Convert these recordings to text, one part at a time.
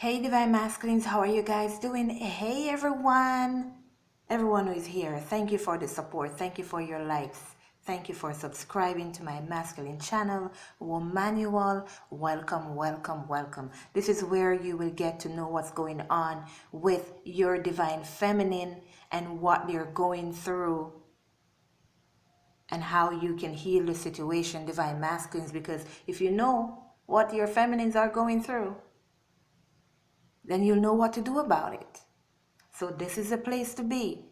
Hey Divine Masculines, how are you guys doing? Hey everyone who is here, thank you for the support, thank you for your likes, thank you for subscribing to my masculine channel, Womanual. Welcome. This is where you will get to know what's going on with your divine feminine and what they're going through and how you can heal the situation, divine masculines, because if you know what your feminines are going through, then you'll know what to do about it. So this is a place to be.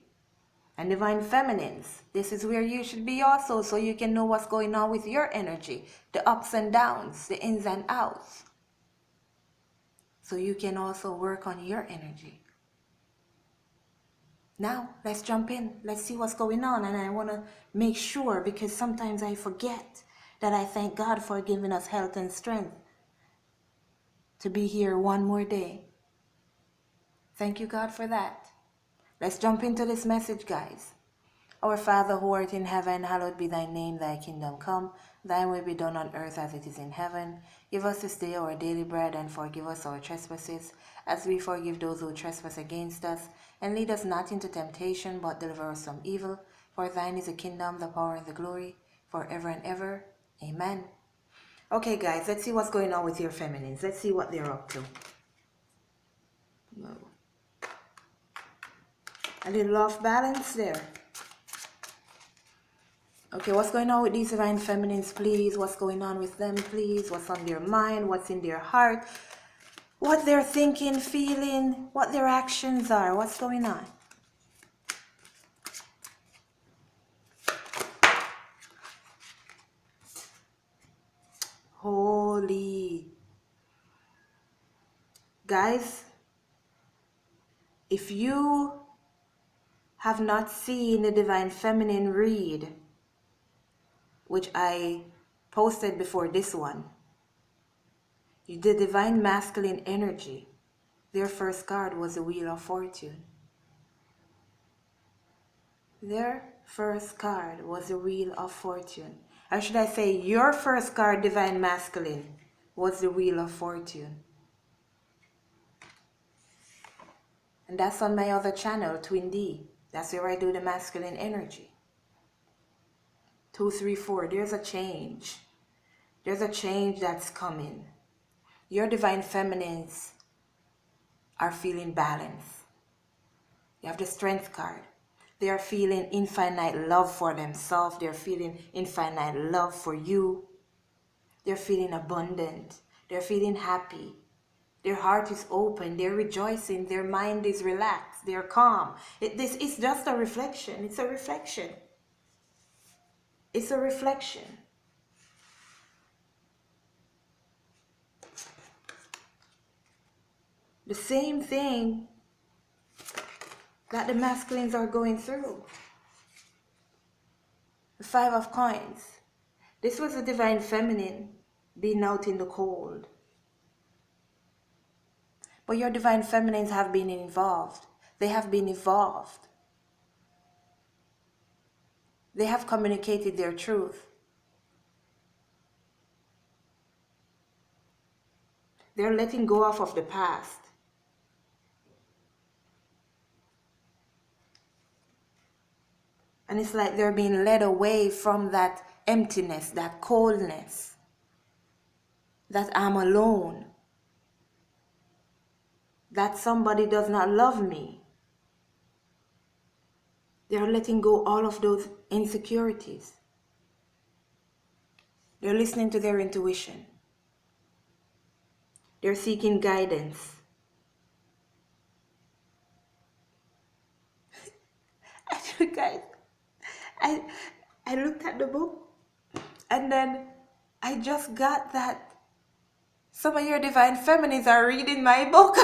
And divine feminines, this is where you should be also, so you can know what's going on with your energy, the ups and downs, the ins and outs. So you can also work on your energy. Now, let's jump in. Let's see what's going on. And I want to make sure, because sometimes I forget, that I thank God for giving us health and strength to be here one more day. Thank you, God, for that. Let's jump into this message, guys. Our Father who art in heaven, hallowed be thy name, thy kingdom come. Thy will be done on earth as it is in heaven. Give us this day our daily bread, and forgive us our trespasses, as we forgive those who trespass against us. And lead us not into temptation, but deliver us from evil. For thine is the kingdom, the power, and the glory, forever and ever. Amen. Okay, guys, let's see what's going on with your feminines. Let's see what they're up to. Whoa. A little off balance there. Okay, what's going on with these divine feminines, please? What's going on with them, please? What's on their mind? What's in their heart? What they're thinking, feeling, what their actions are. What's going on? Holy. Guys, if you have not seen the divine feminine read, which I posted before this one, the divine masculine energy, their first card was the Wheel of Fortune. Their first card was the Wheel of Fortune. Or should I say, your first card, divine masculine, was the Wheel of Fortune. And that's on my other channel, Twin D. That's where I do the masculine energy. 2, 3, 4. There's a change. There's a change that's coming. Your divine feminines are feeling balance. You have the Strength card. They are feeling infinite love for themselves. They're feeling infinite love for you. They're feeling abundant. They're feeling happy. Their heart is open. They're rejoicing. Their mind is relaxed. They're calm. This is just a reflection. It's a reflection. It's a reflection. The same thing that the masculines are going through. The 5 of Coins. This was a divine feminine being out in the cold. But your divine feminines have been involved. They have been evolved. They have communicated their truth. They're letting go of the past. And it's like they're being led away from that emptiness, that coldness, that I'm alone, that somebody does not love me. They're letting go all of those insecurities. They're listening to their intuition. They're seeking guidance. Actually, guys, I looked at the book and then I just got that some of your divine feminines are reading my book.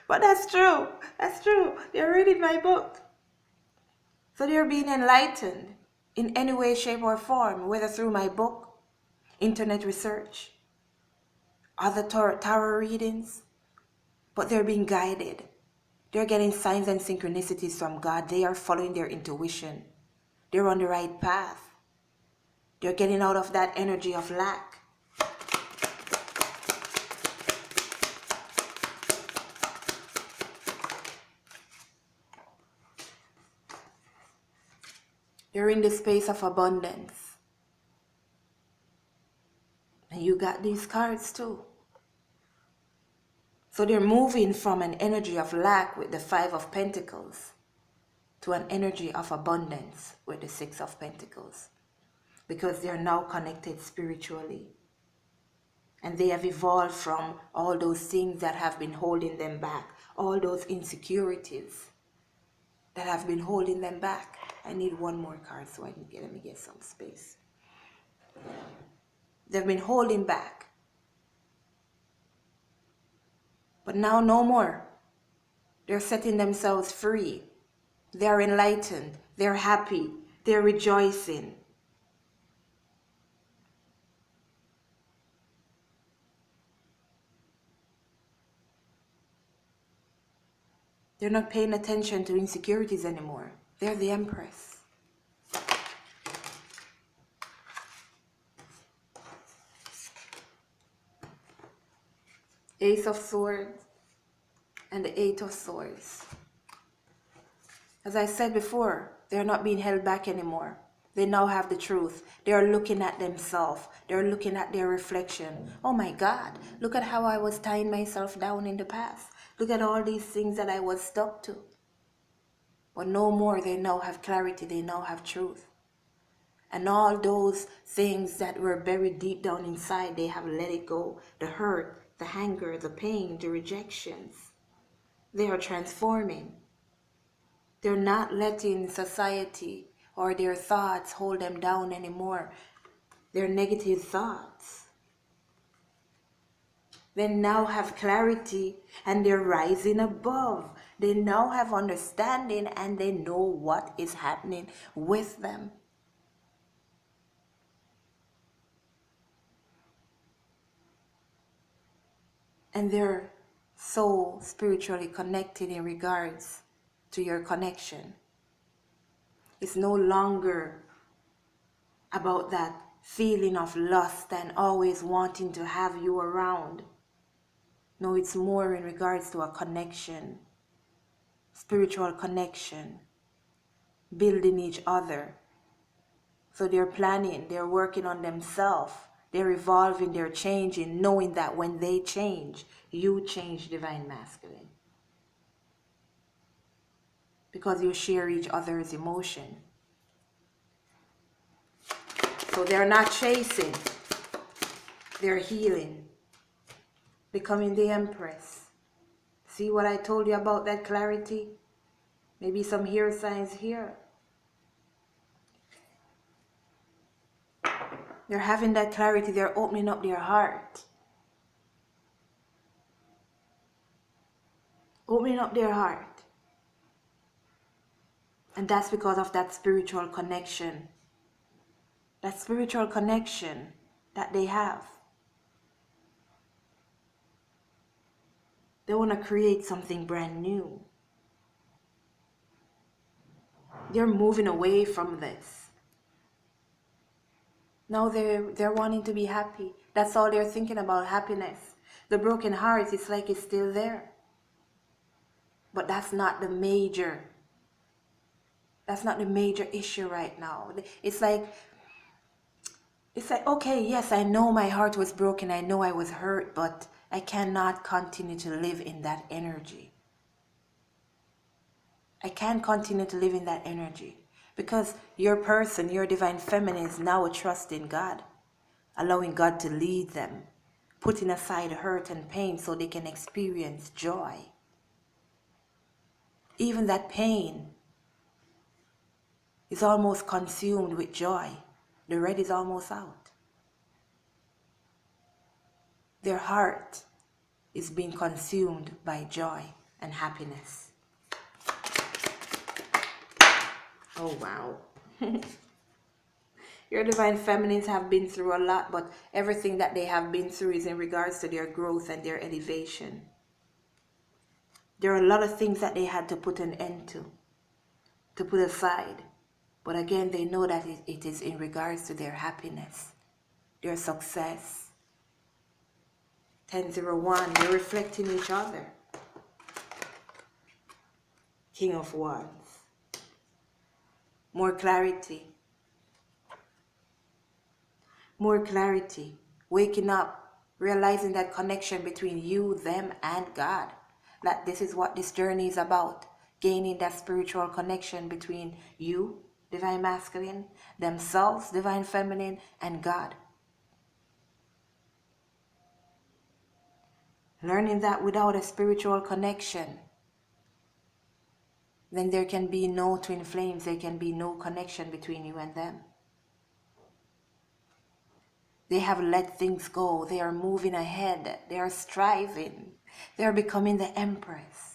But that's true. That's true. They're reading my book. So they're being enlightened in any way, shape, or form, whether through my book, internet research, other tarot readings. But they're being guided. They're getting signs and synchronicities from God. They are following their intuition. They're on the right path. They're getting out of that energy of lack. They're in the space of abundance. And you got these cards too. So they're moving from an energy of lack with the Five of Pentacles to an energy of abundance with the Six of Pentacles. Because they're now connected spiritually. And they have evolved from all those things that have been holding them back. All those insecurities that have been holding them back. I need one more card so I can let me get some space. They've been holding back. But now no more. They're setting themselves free. They're enlightened. They're happy. They're rejoicing. They're not paying attention to insecurities anymore. They're the Empress. Ace of Swords and the Eight of Swords. As I said before, they're not being held back anymore. They now have the truth. They're looking at themselves. They're looking at their reflection. Oh my God, look at how I was tying myself down in the past. Look at all these things that I was stuck to. But no more, they now have clarity. They now have truth. And all those things that were buried deep down inside, they have let it go. The hurt, the anger, the pain, the rejections. They are transforming. They're not letting society or their thoughts hold them down anymore. Their negative thoughts. They now have clarity and they're rising above. They now have understanding and they know what is happening with them. And they're so spiritually connected in regards to your connection. It's no longer about that feeling of lust and always wanting to have you around. No, it's more in regards to a connection, spiritual connection, building each other. So they're planning, they're working on themselves, they're evolving, they're changing, knowing that when they change, you change, Divine Masculine. Because you share each other's emotion. So they're not chasing, they're healing, becoming the Empress. See what I told you about that clarity? Maybe some here signs here. They're having that clarity, they're opening up their heart. Opening up their heart. And that's because of that spiritual connection. That spiritual connection that they have. They want to create something brand new. They're moving away from this. Now they're wanting to be happy. That's all they're thinking about, happiness. The broken heart, it's like it's still there. But that's not the major issue right now. It's like, okay, yes, I know my heart was broken. I know I was hurt, but I cannot continue to live in that energy. I can't continue to live in that energy. Because your person, your divine feminine, is now a trust in God. Allowing God to lead them. Putting aside hurt and pain so they can experience joy. Even that pain is almost consumed with joy. The red is almost out. Their heart is being consumed by joy and happiness. Oh, wow. Your divine feminines have been through a lot, but everything that they have been through is in regards to their growth and their elevation. There are a lot of things that they had to put an end to put aside. But again, they know that it is in regards to their happiness, their success. 1001, they're reflecting each other. King of Wands. More clarity. more clarity, waking up, realizing that connection between you, them, and God. That this is what this journey is about. Gaining that spiritual connection between you, divine masculine, themselves, divine feminine, and God. Learning that without a spiritual connection, then there can be no twin flames, there can be no connection between you and them. They have let things go, they are moving ahead, they are striving, they are becoming the empress.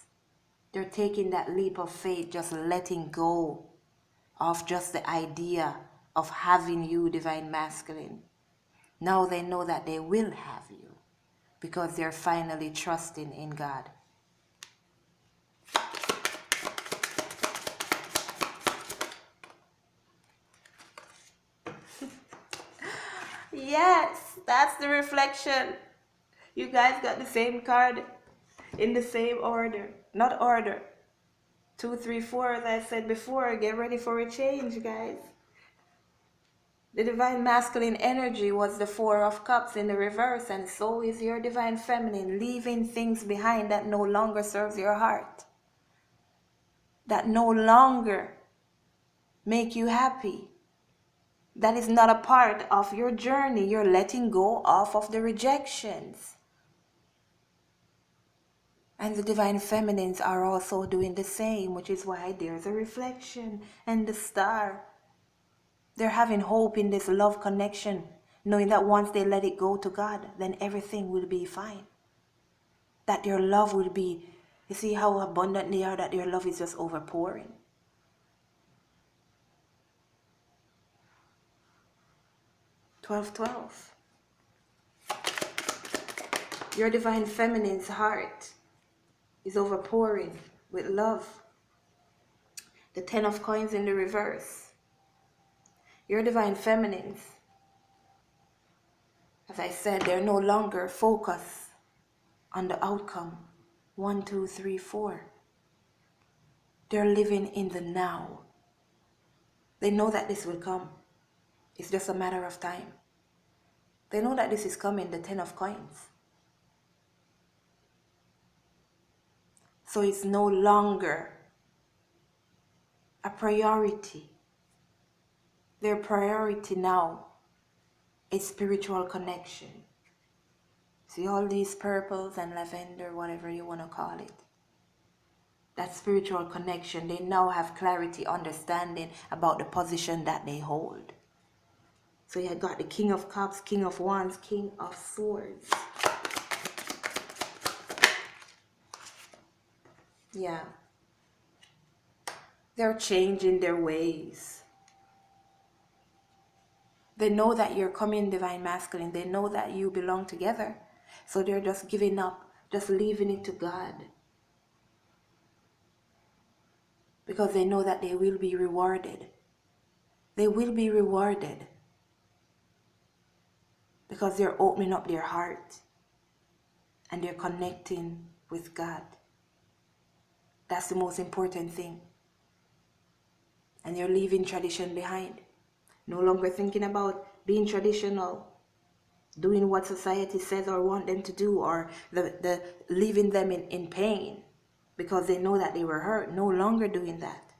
They're taking that leap of faith, just letting go of just the idea of having you, divine masculine. Now they know that they will have you because they're finally trusting in God. Yes, that's the reflection. You guys got the same card in the same order. Not order. 2, 3, 4, as I said before. Get ready for a change, guys. The divine masculine energy was the 4 of cups in the reverse, and so is your divine feminine, leaving things behind that no longer serves your heart, that no longer make you happy. That is not a part of your journey. You're letting go of the rejections. And the divine feminines are also doing the same, which is why there's a reflection and the star. They're having hope in this love connection, knowing that once they let it go to God, then everything will be fine. That their love will be, you see how abundant they are, that their love is just overpouring. Twelve, 12. Your divine feminine's heart is overpouring with love. The 10 of coins in the reverse. Your divine feminines, as I said, they're no longer focused on the outcome. 1, 2, 3, 4. They're living in the now. They know that this will come. It's just a matter of time. They know that this is coming, the 10 of coins. So it's no longer a priority. Their priority now is spiritual connection. See all these purples and lavender, whatever you want to call it. That spiritual connection, they now have clarity, understanding about the position that they hold. So you got the King of Cups, King of Wands, King of Swords. Yeah. They're changing their ways. They know that you're coming, divine masculine. They know that you belong together. So they're just giving up, just leaving it to God. Because they know that they will be rewarded. They will be rewarded. Because they're opening up their heart. And they're connecting with God. That's the most important thing. And they're leaving tradition behind. No longer thinking about being traditional, doing what society says or want them to do, or the leaving them in pain because they know that they were hurt. No longer doing that.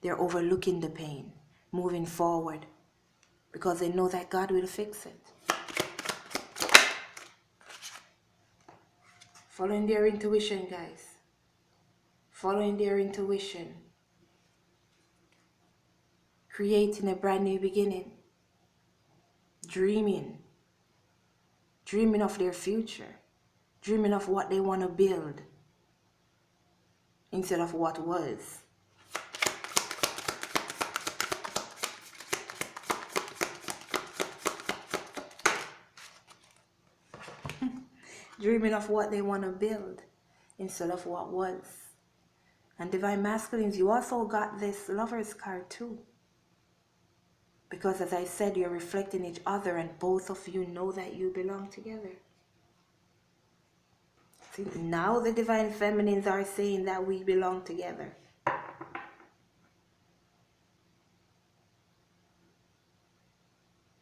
They're overlooking the pain, moving forward because they know that God will fix it. Following their intuition, guys. Following their intuition. Creating a brand new beginning. Dreaming. Dreaming of their future. Dreaming of what they want to build instead of what was. Dreaming of what they want to build instead of what was. And divine masculines, you also got this Lover's card too. Because as I said, you're reflecting each other and both of you know that you belong together. See, now the divine feminines are saying that we belong together.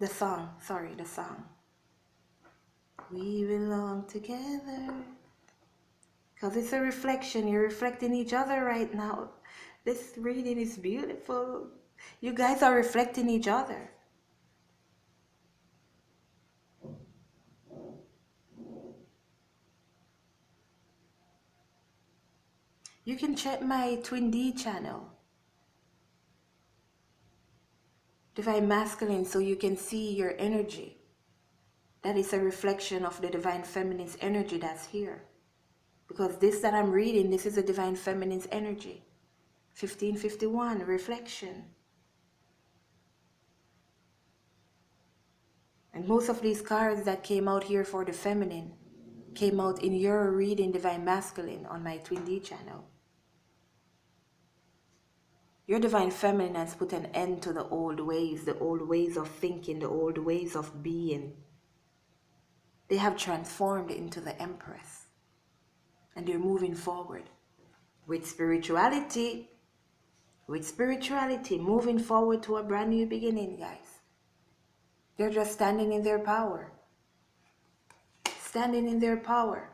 The song, sorry, the song. We belong together. Because it's a reflection. You're reflecting each other right now. This reading is beautiful. You guys are reflecting each other. You can check my Twin D channel, Divine Masculine, so you can see your energy. That is a reflection of the Divine Feminine's energy that's here. Because this that I'm reading, this is a Divine Feminine's energy. 1551, reflection. And most of these cards that came out here for the feminine came out in your reading Divine Masculine on my Twin D channel. Your Divine Feminine has put an end to the old ways of thinking, the old ways of being. They have transformed into the Empress. And they're moving forward with spirituality, moving forward to a brand new beginning, guys. They're just standing in their power. Standing in their power,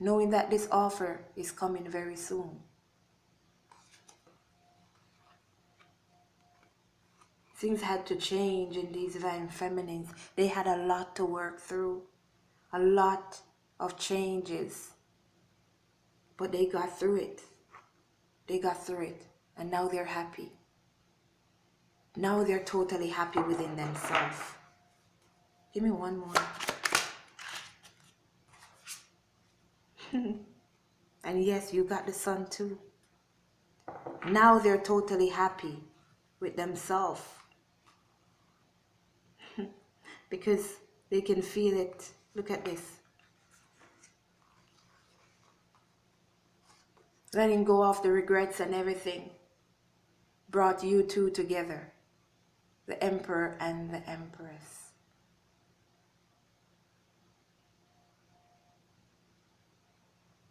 knowing that this offer is coming very soon. Things had to change in these Divine Feminines. They had a lot to work through, a lot of changes, but they got through it. They got through it, and now they're happy. Now they're totally happy within themselves. Give me one more. And yes, you got the Sun too. Now they're totally happy with themselves. Because they can feel it. Look at this. Letting go of the regrets and everything brought you two together. The Emperor and the Empress.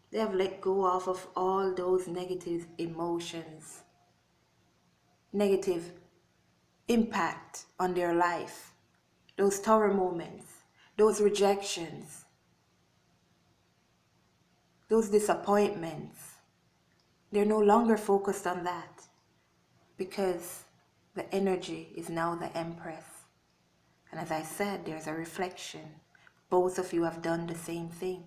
They have let go of all those negative emotions, negative impact on their life, those tower moments, those rejections, those disappointments. They're no longer focused on that because the energy is now the Empress. And as I said, there's a reflection. Both of you have done the same thing.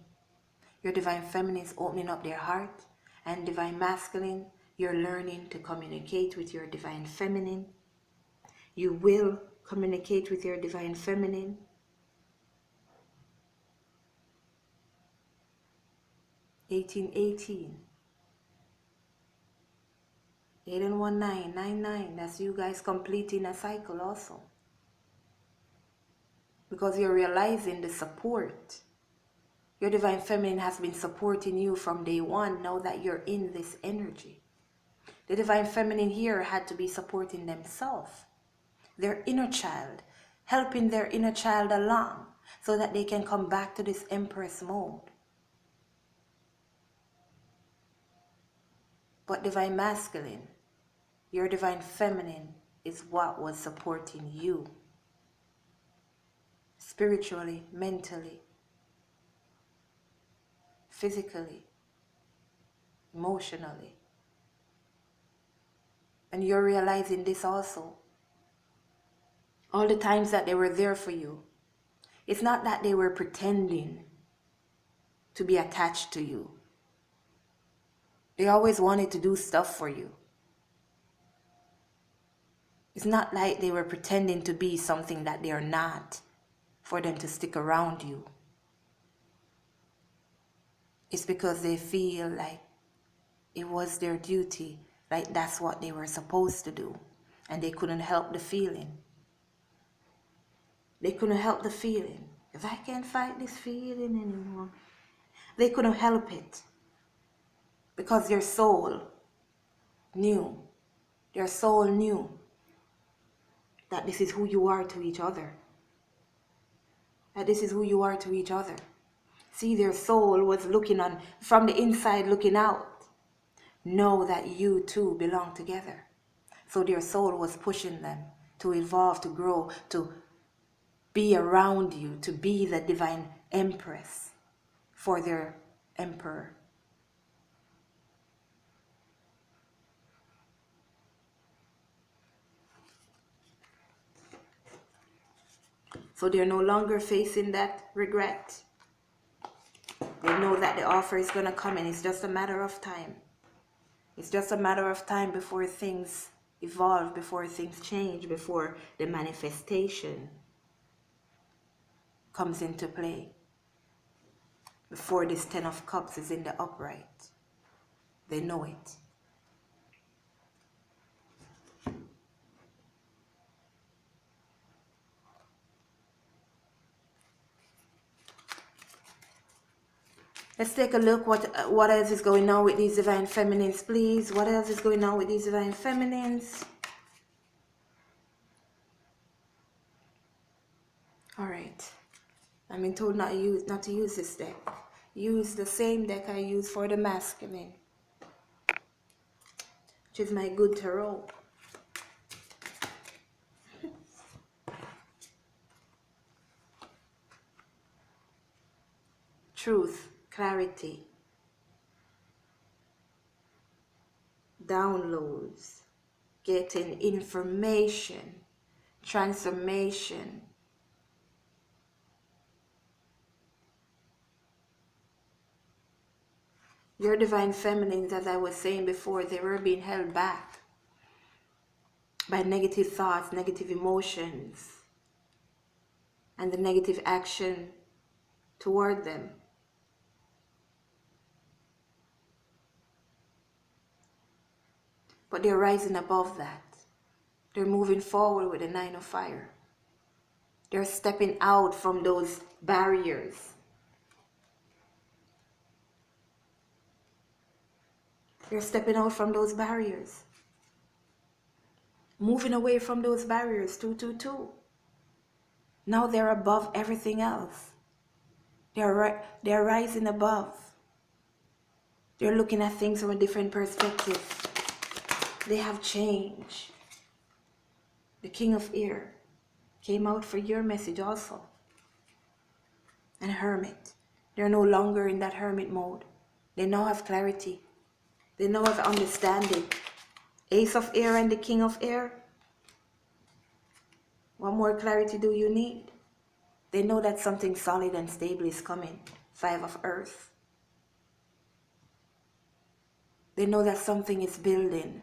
Your Divine Feminine is opening up their heart, and Divine Masculine, you're learning to communicate with your Divine Feminine. You will communicate with your Divine Feminine. (1818) 8 and 1 9 9 9. That's you guys completing a cycle also, because you're realizing the support. Your Divine Feminine has been supporting you from day one, now that you're in this energy. The Divine Feminine here had to be supporting themselves, their inner child, helping their inner child along so that they can come back to this Empress mode. But Divine Masculine, your Divine Feminine is what was supporting you spiritually, mentally, physically, emotionally. And you're realizing this also. All the times that they were there for you, it's not that they were pretending to be attached to you. They always wanted to do stuff for you. It's not like they were pretending to be something that they are not for them to stick around you. It's because they feel like it was their duty, like that's what they were supposed to do, and they couldn't help the feeling. They couldn't help the feeling. If I can't fight this feeling anymore. They couldn't help it. Because their soul knew. Their soul knew that this is who you are to each other. That this is who you are to each other. See, their soul was looking on, from the inside looking out. Know that you two belong together. So their soul was pushing them to evolve, to grow, to be around you, to be the divine empress for their emperor. So they're no longer facing that regret. They know that the offer is going to come, and it's just a matter of time. It's just a matter of time before things evolve, before things change, before the manifestation comes into play, before this 10 of Cups is in the upright. They know it. Let's take a look what else is going on with these divine feminines, please. What else is going on with these divine feminines? All right. I'm being told not to use this deck. Use the same deck I use for the masculine, which is my good tarot. Truth, clarity, downloads, getting information, transformation. Your divine feminines, as I was saying before, they were being held back by negative thoughts, negative emotions, and the negative action toward them. But they're rising above that. They're moving forward with the 9 of Fire. They're stepping out from those barriers. They're stepping out from those barriers. Moving away from those barriers, 222. Now they're above everything else. They're rising above. They're looking at things from a different perspective. They have changed. The King of Air came out for your message also. And Hermit. They're no longer in that hermit mode. They now have clarity. They now have understanding. Ace of Air and the King of Air. What more clarity do you need? They know that something solid and stable is coming. 5 of Earth. They know that something is building.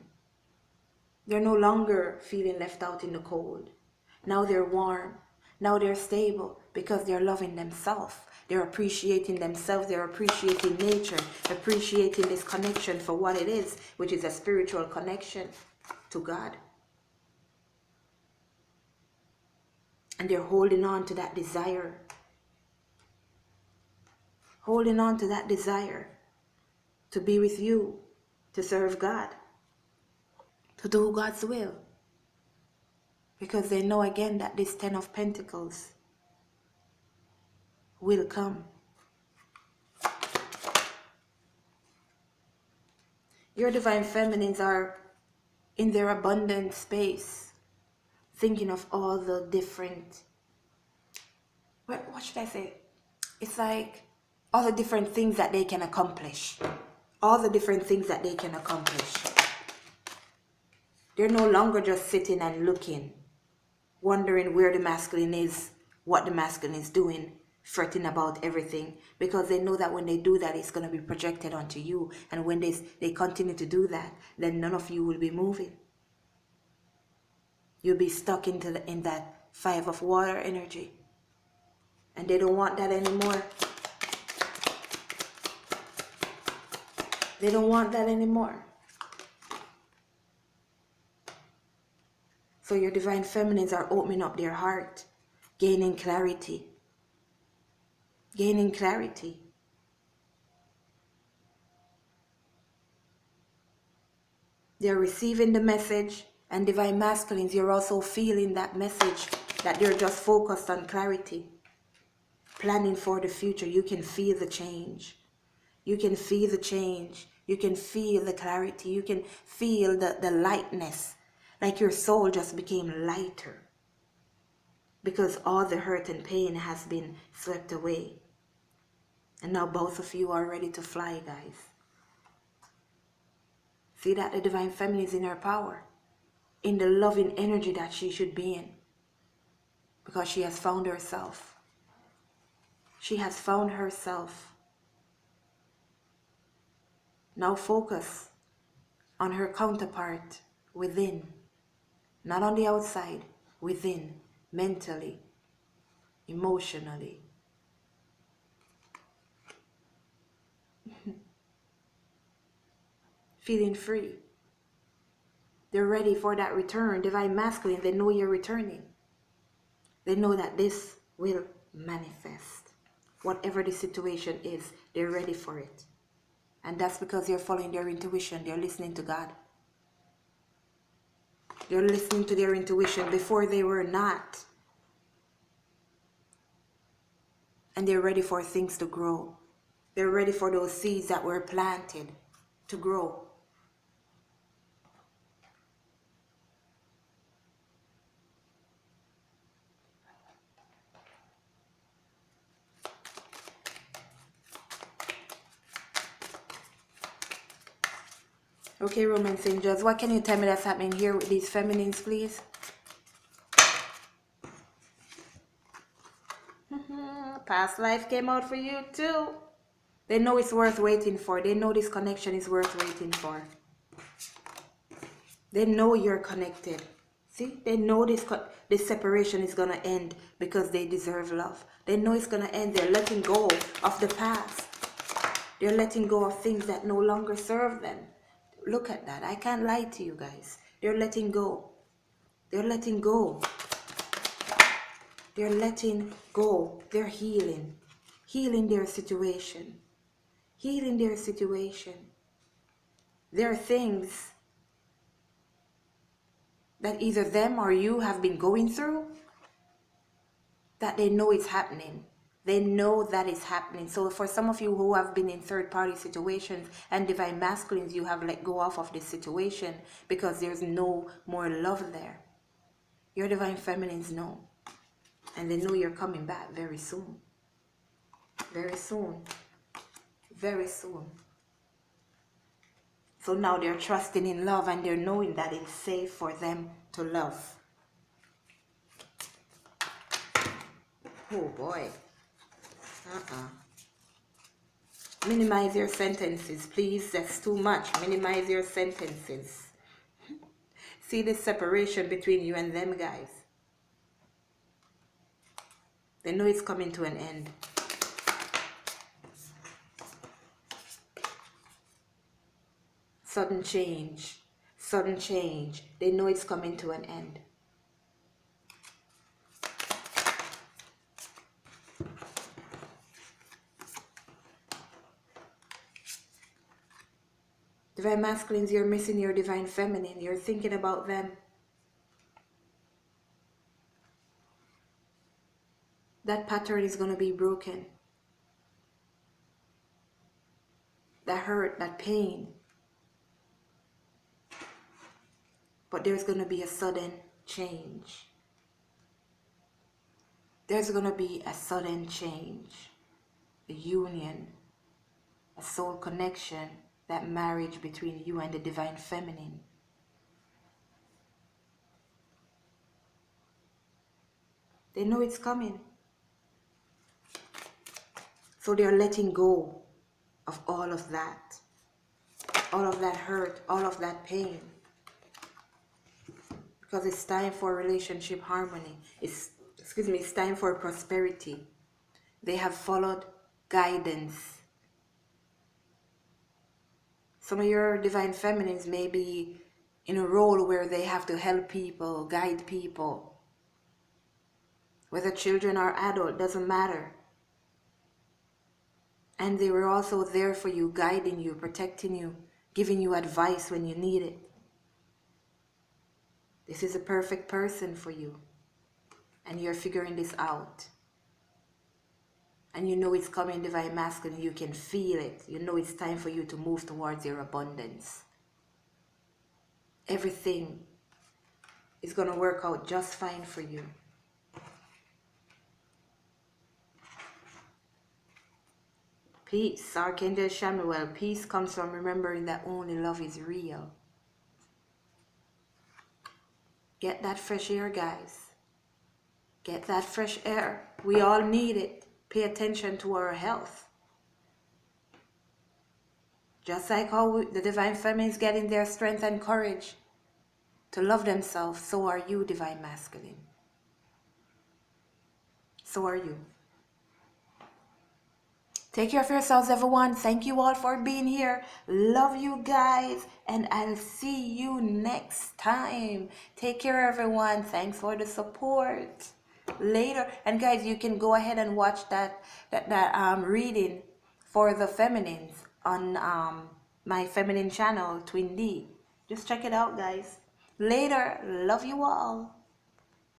They're no longer feeling left out in the cold. Now they're warm. Now they're stable because they're loving themselves. They're appreciating themselves. They're appreciating nature. Appreciating this connection for what it is, which is a spiritual connection to God. And they're holding on to that desire. Holding on to that desire to be with you, to serve God, to do God's will. Because they know again that this 10 of Pentacles will come. Your divine feminines are in their abundant space, thinking of all the different, what should I say? It's like all the different things that they can accomplish. All the different things that they can accomplish. They're no longer just sitting and looking, wondering where the masculine is, what the masculine is doing, fretting about everything, because they know that when they do that, it's going to be projected onto you. And when they continue to do that, then none of you will be moving. You'll be stuck in that 5 of Water energy. And they don't want that anymore. They don't want that anymore. So your divine feminines are opening up their heart, gaining clarity. Gaining clarity. They're receiving the message, and divine masculines, you're also feeling that message, that they're just focused on clarity, planning for the future. You can feel the change. You can feel the change. You can feel the clarity. You can feel the lightness, like your soul just became lighter. because all the hurt and pain has been swept away. And now both of you are ready to fly, guys. See that the divine feminine is in her power, in the loving energy that she should be in, because she has found herself. She has found herself. Now focus on her counterpart within, not on the outside, within, mentally, emotionally. Feeling free. They're ready for that return. Divine masculine, they know you're returning. They know that this will manifest. Whatever the situation is, they're ready for it. And that's because they're following their intuition. They're listening to God. They're listening to their intuition before they were not. And they're ready for things to grow. They're ready for those seeds that were planted to grow. Okay, Romance Angels, what can you tell me that's happening here with these feminines, please? Past life came out for you too. They know it's worth waiting for. They know this connection is worth waiting for. They know you're connected. See, they know this separation is going to end because they deserve love. They know it's going to end. They're letting go of the past. They're letting go of things that no longer serve them. Look at that. I can't lie to you guys. They're letting go. They're letting go. They're letting go. They're healing. Healing their situation. Healing their situation. There are things that either them or you have been going through that they know it's happening. They know that it's happening. So for some of you who have been in third-party situations and divine masculines, you have let go of this situation because there's no more love there. Your divine feminines know. And they know you're coming back very soon. Very soon. Very soon. So now they're trusting in love and they're knowing that it's safe for them to love. Oh boy. Minimize your sentences, please. That's too much. Minimize your sentences. See this separation between you and them, guys. They know it's coming to an end. Sudden change. Sudden change. They know it's coming to an end. Divine masculines, you're missing your divine feminine. You're thinking about them. That pattern is going to be broken. That hurt, that pain. But there's going to be a sudden change. There's going to be a sudden change. A union. A soul connection. That marriage between you and the divine feminine. They know it's coming. So they're letting go of all of that. All of that hurt, all of that pain. Because it's time for relationship harmony. It's time for prosperity. They have followed guidance. Some of your divine feminines may be in a role where they have to help people, guide people. Whether children or adult, doesn't matter. And they were also there for you, guiding you, protecting you, giving you advice when you need it. This is a perfect person for you. And you're figuring this out. And you know it's coming, divine masculine. You can feel it. You know it's time for you to move towards your abundance. Everything is going to work out just fine for you. Peace. Archangel Samuel. Peace comes from remembering that only love is real. Get that fresh air, guys. Get that fresh air. We all need it. Pay attention to our health. Just like how the Divine Feminine is getting their strength and courage to love themselves, so are you, Divine Masculine. So are you. Take care of yourselves, everyone. Thank you all for being here. Love you guys, and I'll see you next time. Take care, everyone. Thanks for the support. Later. And guys, you can go ahead and watch that reading for the feminines on my feminine channel, Twin D. Just check it out, guys. Later. Love you all.